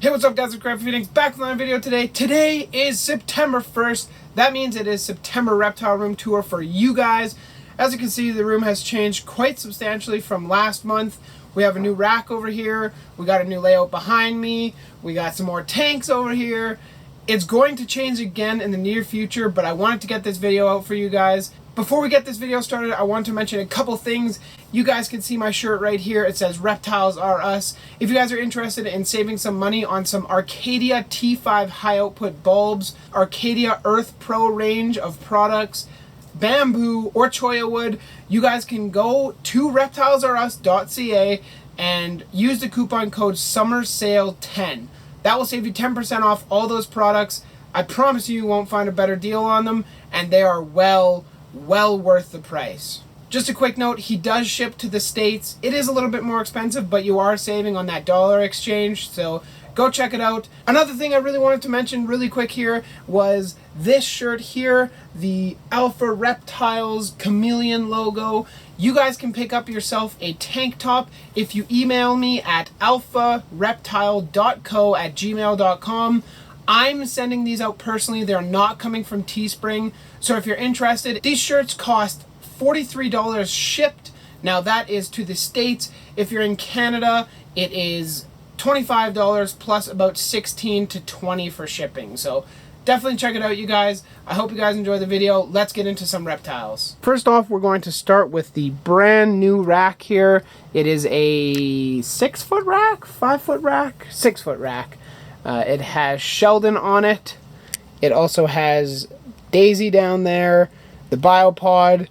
Hey, what's up guys, it's Crab Phoenix back with another video today. Today is September 1st. That means it is September Reptile Room Tour for you guys. As you can see, the room has changed quite substantially from last month. We have a new rack over here. We got a new layout behind me. We got some more tanks over here. It's going to change again in the near future, but I wanted to get this video out for you guys. Before we get this video started, I want to mention a couple things. You guys can see my shirt right here. It says Reptiles Are Us. If you guys are interested in saving some money on some Arcadia T5 high output bulbs, Arcadia Earth Pro range of products, bamboo or cholla wood, you guys can go to reptilesareus.ca and use the coupon code SUMMERSALE10. That will save you 10% off all those products. I promise you won't find a better deal on them, and they are well worth the price. Just a quick note, he does ship to the States. It is a little bit more expensive, but you are saving on that dollar exchange, so go check it out. Another thing I really wanted to mention really quick here was this shirt here, the Alpha Reptiles chameleon logo. You guys can pick up yourself a tank top if you email me at alphareptile.co@gmail.com. I'm sending these out personally. They're not coming from Teespring. So if you're interested, these shirts cost $43 shipped. Now that is to the States. If you're in Canada, it is $25 plus about $16 to $20 for shipping. So definitely check it out, you guys. I hope you guys enjoy the video. Let's get into some reptiles. First off, we're going to start with the brand new rack here. It is a 6-foot rack, 5-foot rack, 6-foot rack. It has Sheldon on it. It also has Daisy down there, the biopod,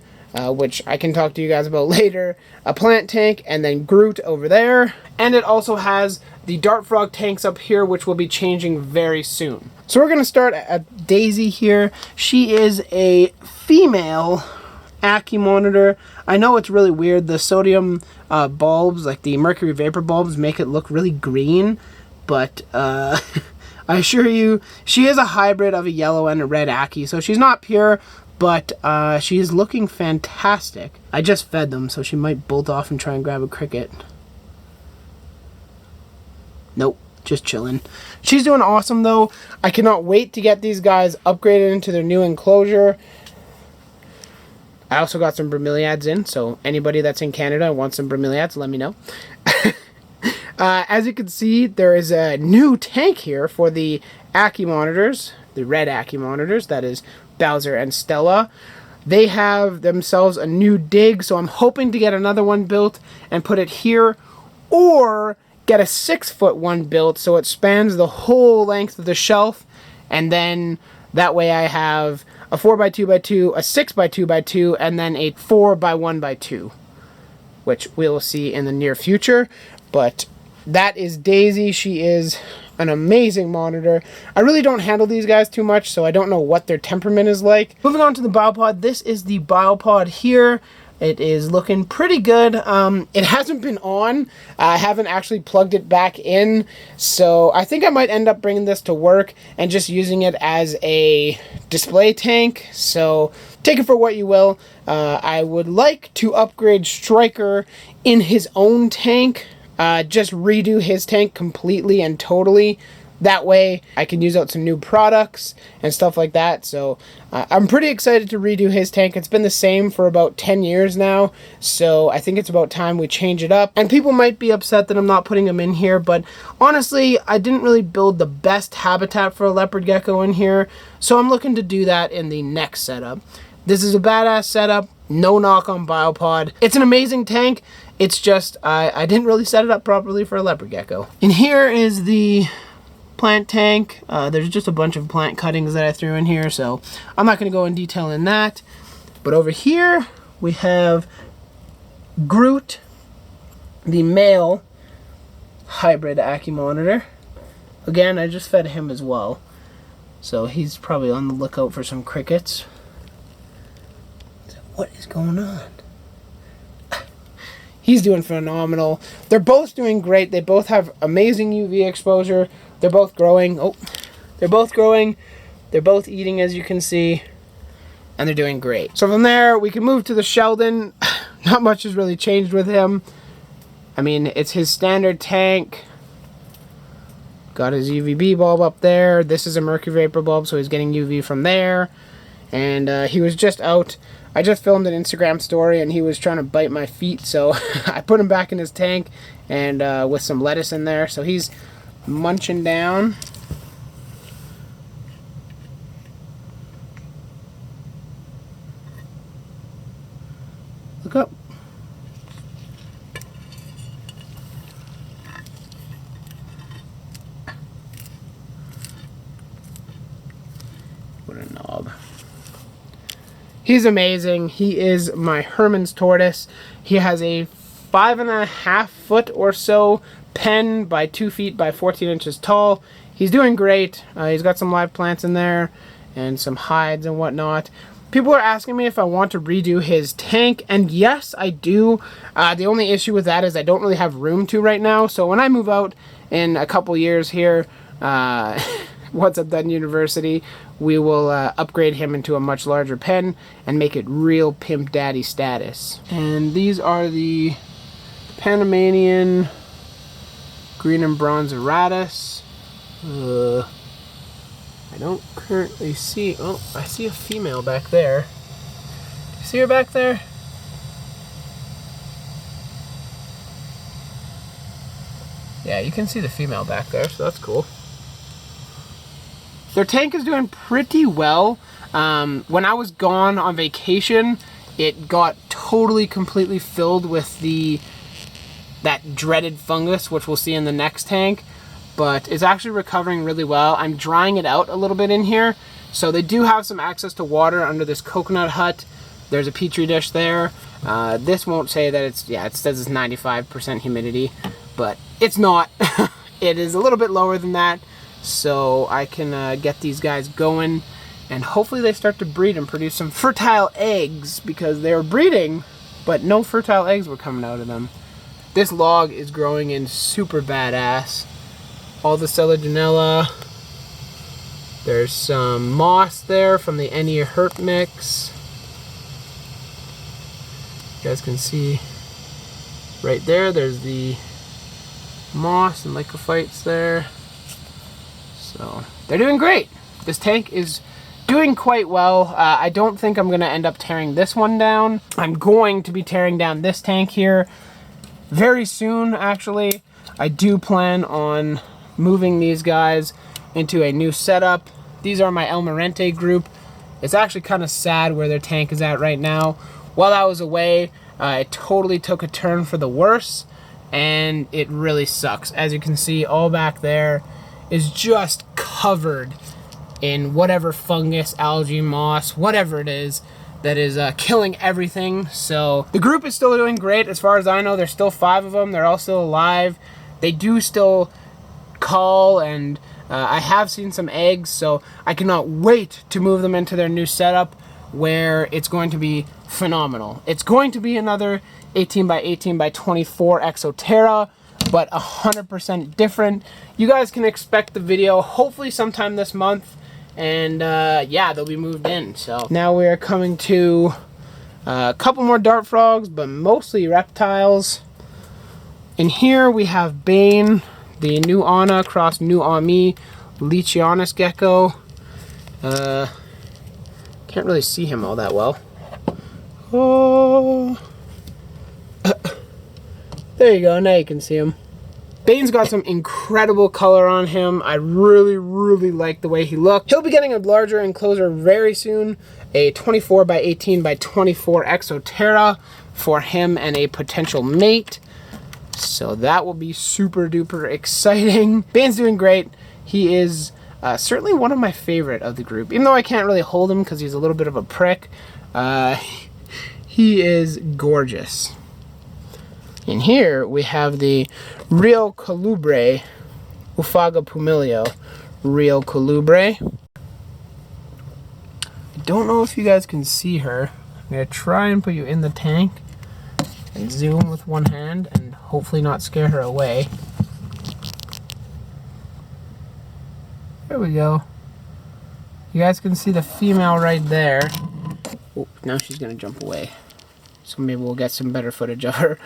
which I can talk to you guys about later, a plant tank, and then Groot over there. And it also has the Dart Frog tanks up here, which will be changing very soon. So we're going to start at Daisy here. She is a female ackie monitor. I know it's really weird. The sodium bulbs, like the mercury vapor bulbs, make it look really green. But I assure you, she is a hybrid of a yellow and a red ackie. So she's not pure, but she is looking fantastic. I just fed them, so she might bolt off and try and grab a cricket. Nope, just chilling. She's doing awesome though. I cannot wait to get these guys upgraded into their new enclosure. I also got some bromeliads in, so anybody that's in Canada and wants some bromeliads, let me know. As you can see, there is a new tank here for the ackie monitors, the red ackie monitors, that is Bowser and Stella. They have themselves a new dig, so I'm hoping to get another one built and put it here, or get a 6-foot one built so it spans the whole length of the shelf, and then that way I have a 4x2x2, a 6x2x2, and then a 4x1x2, which we'll see in the near future. But that is Daisy. She is an amazing monitor. I really don't handle these guys too much, so I don't know what their temperament is like. Moving on to the biopod. This is the biopod here. It is looking pretty good. It hasn't been on. I haven't actually plugged it back in, so I think I might end up bringing this to work and just using it as a display tank. So take it for what you will. I would like to upgrade Striker in his own tank. Just redo his tank completely and totally. That way I can use out some new products and stuff like that. So I'm pretty excited to redo his tank. It's been the same for about 10 years now. So I think it's about time we change it up. And people might be upset that I'm not putting him in here. But honestly, I didn't really build the best habitat for a leopard gecko in here. So I'm looking to do that in the next setup. This is a badass setup. No knock on biopod. It's an amazing tank. It's just I didn't really set it up properly for a leopard gecko. And here is the plant tank. There's just a bunch of plant cuttings that I threw in here, so I'm not going to go in detail in that. But over here we have Groot, the male hybrid ackie monitor. Again, I just fed him as well, so he's probably on the lookout for some crickets. What is going on? He's doing phenomenal. They're both doing great. They both have amazing UV exposure. They're both growing. Oh, they're both growing. They're both eating, as you can see. And they're doing great. So from there, we can move to the Sheldon. Not much has really changed with him. I mean, it's his standard tank. Got his UVB bulb up there. This is a mercury vapor bulb, so he's getting UV from there. And he was just out. I just filmed an Instagram story, and he was trying to bite my feet, so I put him back in his tank, and with some lettuce in there. So he's munching down. Look up. What a knob. He's amazing. He is my Herman's tortoise. He has a 5.5 foot or so pen by 2 feet by 14 inches tall. He's doing great. He's got some live plants in there and some hides and whatnot. People are asking me if I want to redo his tank, and yes, I do. The only issue with that is I don't really have room to right now. So when I move out in a couple years here, once I'm done university, we will upgrade him into a much larger pen and make it real pimp daddy status. And these are the Panamanian green and bronze Aratus. I don't currently see... Oh, I see a female back there. You see her back there? Yeah, you can see the female back there, so that's cool. Their tank is doing pretty well. When I was gone on vacation, it got totally, completely filled with that dreaded fungus, which we'll see in the next tank. But it's actually recovering really well. I'm drying it out a little bit in here. So they do have some access to water under this coconut hut. There's a petri dish there. This won't say that it's, yeah, it says it's 95% humidity, but it's not. It is a little bit lower than that. So I can get these guys going, and hopefully they start to breed and produce some fertile eggs, because they were breeding, but no fertile eggs were coming out of them. This log is growing in super badass. All the Selaginella. There's some moss there from the Enia herp mix. You guys can see right there, there's the moss and lycophytes there. So they're doing great. This tank is doing quite well. I don't think I'm going to end up tearing this one down. I'm going to be tearing down this tank here very soon, actually. I do plan on moving these guys into a new setup. These are my El Morente group. It's actually kind of sad where their tank is at right now. While I was away, it totally took a turn for the worse, and it really sucks. As you can see, all back there is just covered in whatever fungus, algae, moss, whatever it is that is killing everything. So the group is still doing great. As far as I know, there's still 5 of them. They're all still alive. They do still call, and I have seen some eggs, so I cannot wait to move them into their new setup, where it's going to be phenomenal. It's going to be another 18 by 18 by 24 Exoterra, but 100% different. You guys can expect the video hopefully sometime this month, and yeah, they'll be moved in. So now we are coming to a couple more dart frogs, but mostly reptiles. In here we have Bane, the New Anna cross New Ami Leachianus gecko. Can't really see him all that well. Oh, there you go, now you can see him. Bane's got some incredible color on him. I really, really like the way he looked. He'll be getting a larger enclosure very soon, a 24 by 18 by 24 Exoterra for him and a potential mate. So that will be super duper exciting. Bane's doing great. He is certainly one of my favorite of the group, even though I can't really hold him because he's a little bit of a prick. He is gorgeous. In here we have the Rio Colubre, Ufaga pumilio, Rio Colubre. I don't know if you guys can see her. I'm gonna try and put you in the tank and zoom with one hand and hopefully not scare her away. There we go. You guys can see the female right there. Oh, now she's gonna jump away. So maybe we'll get some better footage of her.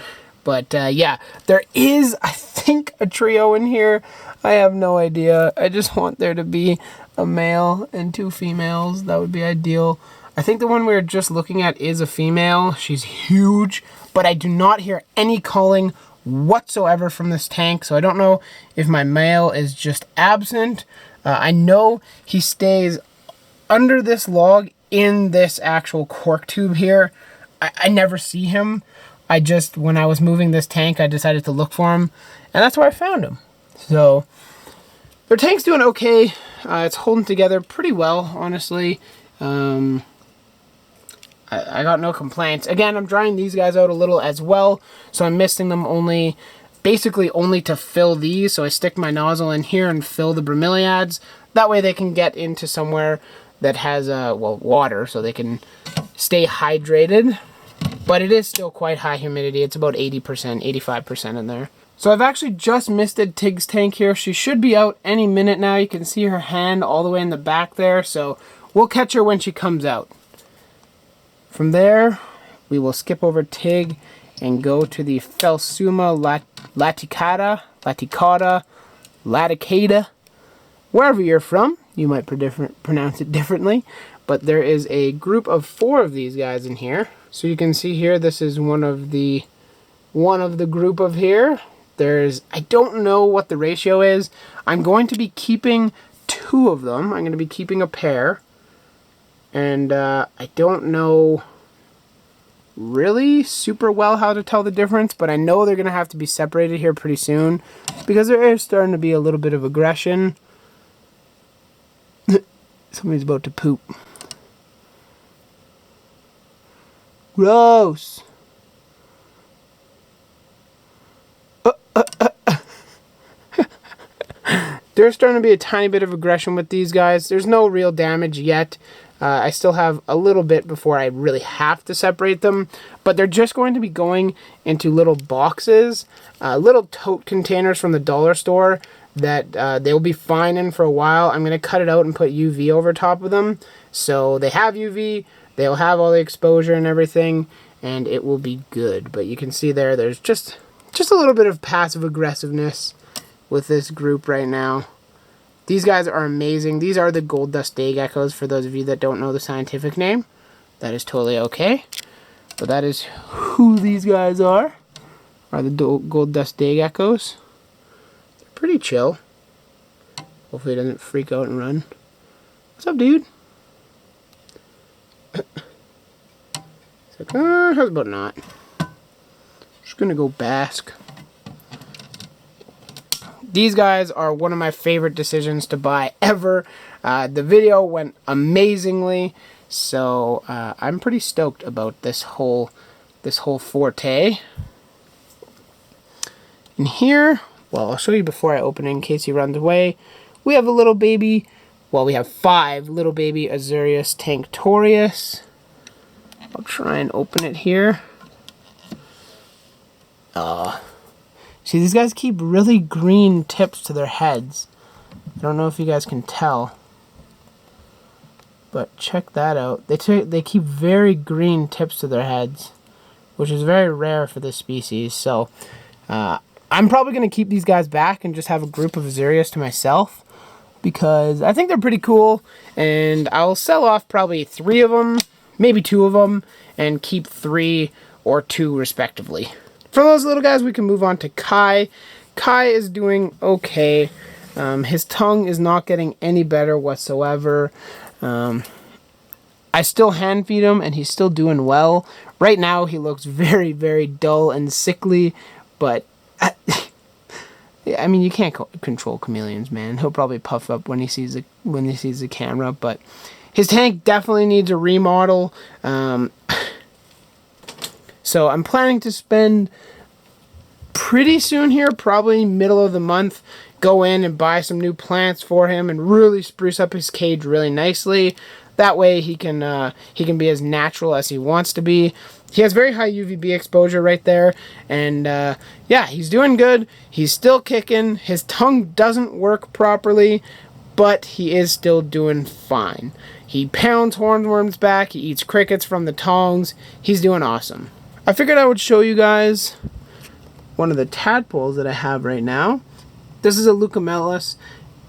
But yeah, there is, I think, a trio in here. I have no idea. I just want there to be a male and 2 females. That would be ideal. I think the one we were just looking at is a female. She's huge, but I do not hear any calling whatsoever from this tank, so I don't know if my male is just absent. I know he stays under this log in this actual cork tube here. I never see him. I just, when I was moving this tank, I decided to look for him, and that's where I found him. So their tank's doing okay. It's holding together pretty well, honestly. I got no complaints. Again, I'm drying these guys out a little as well, so I'm misting them basically only to fill these. So I stick my nozzle in here and fill the bromeliads. That way they can get into somewhere that has, well, water, so they can stay hydrated. But it is still quite high humidity. It's about 80%, 85% in there. So I've actually just misted Tig's tank here. She should be out any minute now. You can see her hand all the way in the back there. So we'll catch her when she comes out. From there, we will skip over Tig and go to the Phelsuma laticata, wherever you're from. You might pronounce it differently. But there is a group of 4 of these guys in here. So you can see here, this is one of the group of here. I don't know what the ratio is. I'm going to be keeping 2 of them. I'm going to be keeping a pair. And I don't know really super well how to tell the difference, but I know they're going to have to be separated here pretty soon because there is starting to be a little bit of aggression. Somebody's about to poop. Gross. There's starting to be a tiny bit of aggression with these guys. There's no real damage yet. I still have a little bit before I really have to separate them. But they're just going to be going into little boxes, little tote containers from the dollar store that they'll be fine in for a while. I'm going to cut it out and put UV over top of them. So they have UV. They'll have all the exposure and everything, and it will be good. But you can see there's just a little bit of passive aggressiveness with this group right now. These guys are amazing. These are the gold dust day geckos, for those of you that don't know the scientific name. That is totally okay. But that is who these guys are the gold dust day geckos. They're pretty chill. Hopefully he doesn't freak out and run. What's up, dude? It's like, how's about not? Just gonna go bask. These guys are one of my favorite decisions to buy ever. The video went amazingly, so I'm pretty stoked about this whole forte. And here, well, I'll show you before I open it in case he runs away. We have a little baby. Well, we have 5 little baby Azurius Tanctorius. I'll try and open it here. See, these guys keep really green tips to their heads. I don't know if you guys can tell, but check that out. They keep very green tips to their heads, which is very rare for this species. So I'm probably going to keep these guys back and just have a group of Azurius to myself, because I think they're pretty cool, and I'll sell off probably 3 of them, maybe 2 of them, and keep 3 or 2 respectively. From those little guys, we can move on to Kai. Kai is doing okay. His tongue is not getting any better whatsoever. I still hand feed him, and he's still doing well. Right now, he looks very, very dull and sickly, but I mean, you can't control chameleons, man. He'll probably puff up when he sees the camera, but his tank definitely needs a remodel. So I'm planning to spend pretty soon here, probably middle of the month, go in and buy some new plants for him and really spruce up his cage really nicely. That way he can be as natural as he wants to be. He has very high UVB exposure right there, and yeah, he's doing good. He's still kicking. His tongue doesn't work properly, but he is still doing fine. He pounds hornworms back. He eats crickets from the tongs. He's doing awesome. I figured I would show you guys one of the tadpoles that I have right now. This is a Leucomelas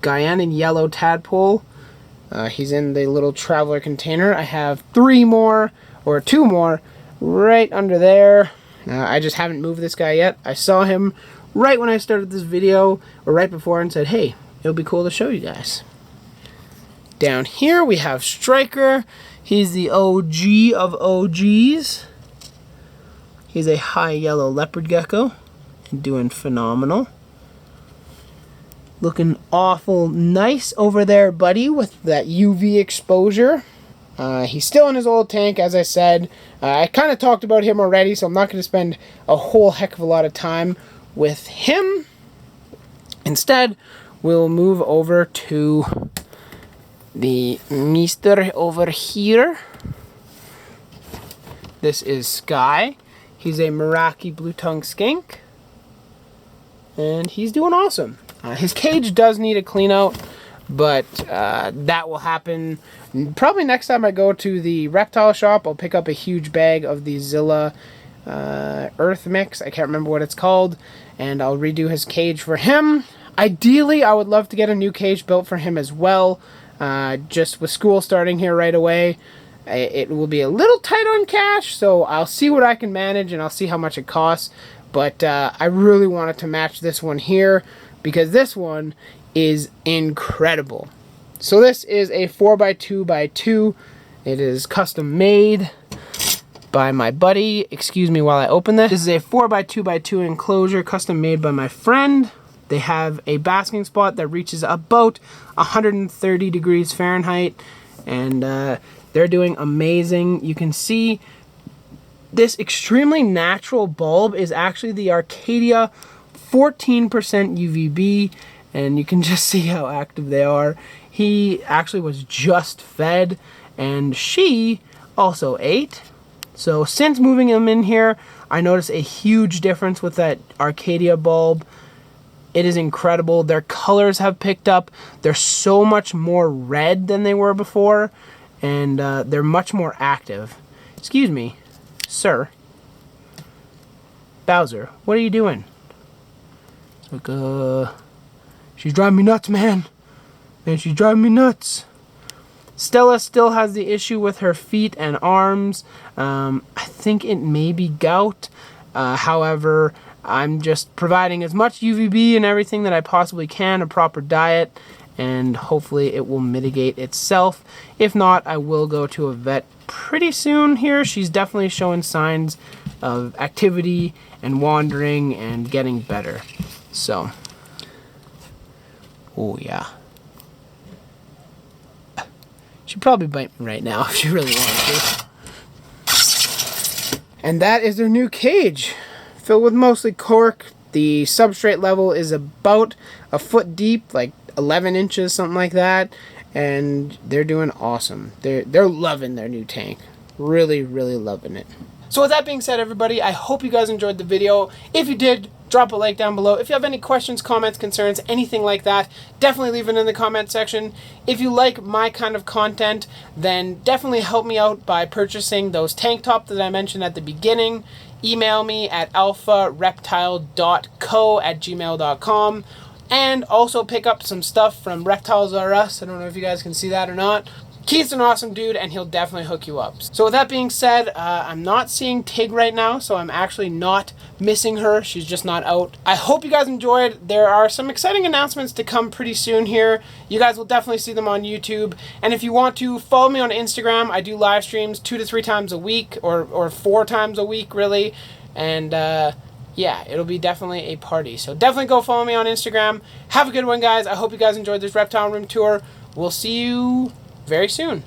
Guianan yellow tadpole. He's in the little traveler container. I have 2 more right under there. I just haven't moved this guy yet. I saw him right when I started this video, or right before, and said, hey, it'll be cool to show you guys. Down here we have Striker. He's the OG of OGs. He's a high yellow leopard gecko, doing phenomenal. Looking awful nice over there, buddy, with that UV exposure. He's still in his old tank, as I said. I kind of talked about him already, so I'm not going to spend a whole heck of a lot of time with him. Instead, we'll move over to the Meester over here. This is Sky. He's a Meraki blue-tongue skink, and he's doing awesome. His cage does need a clean out, but that will happen probably next time I go to the reptile shop. I'll pick up a huge bag of the Zilla Earth Mix. I can't remember what it's called, and I'll redo his cage for him. Ideally, I would love to get a new cage built for him as well. Just with school starting here right away, it will be a little tight on cash, so I'll see what I can manage and I'll see how much it costs. But I really wanted to match this one here because this one is incredible. So this is a 4x2x2. It is custom made by my buddy. Excuse me while I open this. This is a 4x2x2 enclosure custom made by my friend. They have a basking spot that reaches about 130 degrees Fahrenheit, and they're doing amazing. You can see this extremely natural bulb is actually the Arcadia 14% UVB, and you can just see how active they are. He actually was just fed, and she also ate. So since moving him in here, I noticed a huge difference with that Arcadia bulb. It is incredible. Their colors have picked up. They're so much more red than they were before, and they're much more active. Excuse me, sir. Bowser, what are you doing? It's like, she's driving me nuts, man. Man, she's driving me nuts. Stella still has the issue with her feet and arms. I think it may be gout. However, I'm just providing as much UVB and everything that I possibly can, a proper diet, and hopefully it will mitigate itself. If not, I will go to a vet pretty soon here. She's definitely showing signs of activity and wandering and getting better. So, oh yeah. She'd probably bite me right now if she really wanted to. And that is their new cage. Filled with mostly cork. The substrate level is about a foot deep, like 11 inches, something like that. And they're doing awesome. They're loving their new tank. Really, really loving it. So with that being said, everybody, I hope you guys enjoyed the video. If you did, drop a like down below. If you have any questions, comments, concerns, anything like that, definitely leave it in the comment section. If you like my kind of content, then definitely help me out by purchasing those tank tops that I mentioned at the beginning. Email me at alphareptile.co@gmail.com, and also pick up some stuff from Reptiles R Us. I don't know if you guys can see that or not. Keith's an awesome dude, and he'll definitely hook you up. So with that being said, I'm not seeing Tig right now, so I'm actually not missing her. She's just not out. I hope you guys enjoyed. There are some exciting announcements to come pretty soon here. You guys will definitely see them on YouTube. And if you want to, follow me on Instagram. I do live streams 2 to 3 times a week, or 4 times a week, really. And yeah, it'll be definitely a party. So definitely go follow me on Instagram. Have a good one, guys. I hope you guys enjoyed this reptile room tour. We'll see you very soon.